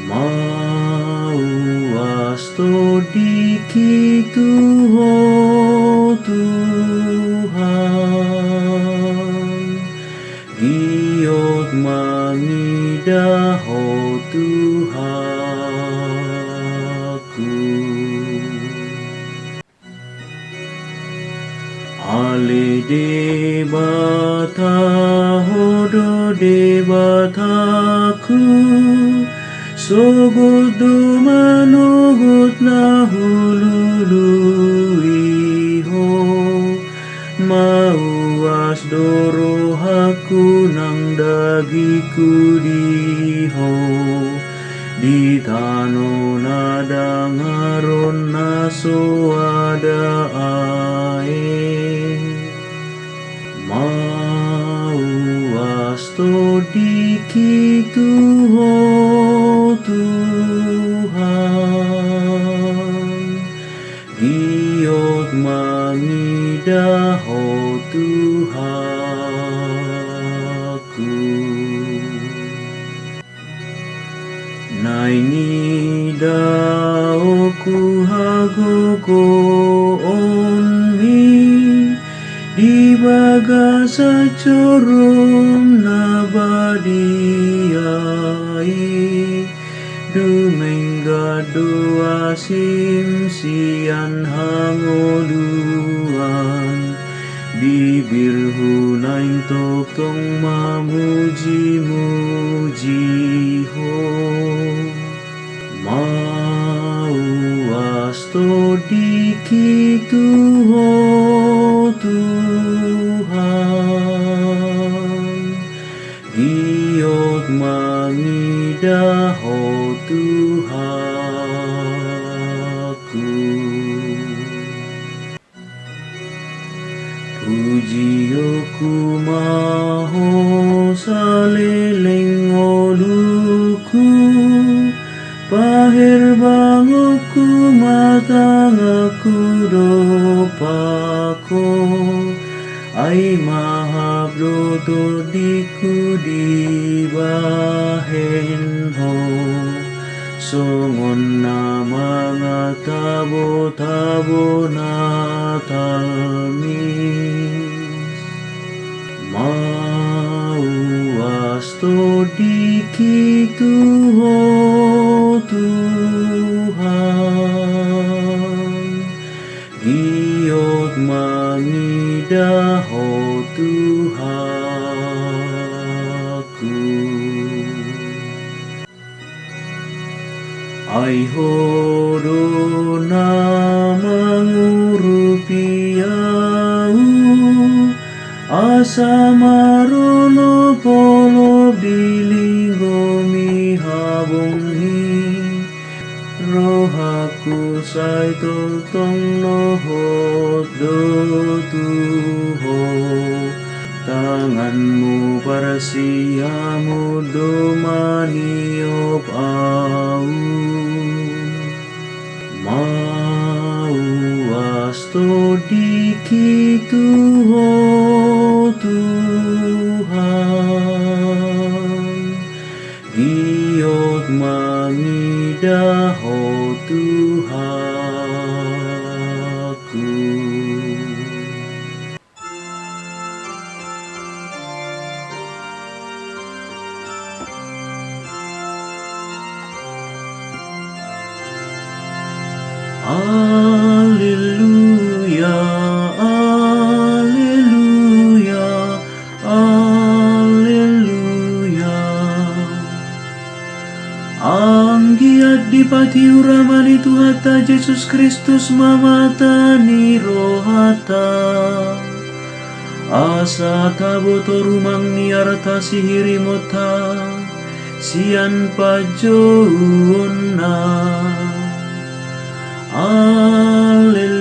Mawas to dikitu ho Tuhan, giot mangidah ho Tuhanku. Ale debata hodo debataku, sogodo manogot na hululuiho, mauas dorohaku nang dagiku diho, di tano nadangaron na soada ae, mauas to dikitu ho Tuhan, giot mangidah ho Tuhanku. Naingidah oku hagogo onmi, di bagasa corom nabadiai, dumengga doa simsian hangoluan, bibir hunain tokong mamuji-muji ho, mauas to dikitu ho Tuhan, giot mangidah ho Tuhanku. Pujioku maho saleleng oluku, pahir bangoku matangaku dopako, ai mahabroto diku di bahen ho, songon na mga tabo-tabo na talmis, mauas to dikitu ho Tuhan, giot mangidah ho Tuhanku. Ai hodo na mangurupiau, asa marono polo bilingo mihabongi, rohaku say toltong nohot do tuho, tanganmu parsiamu do maniop au, mauas to dikitu ho Tuhan, giot mangidah ho Tuhanku. Alleluia, alleluia, alleluia. Anggiat dipati uramani Tuhata Yesus Kristus mamata ni rohata, asa taboto rumang ni arta sihirimota, sian pajouna. Alleluia.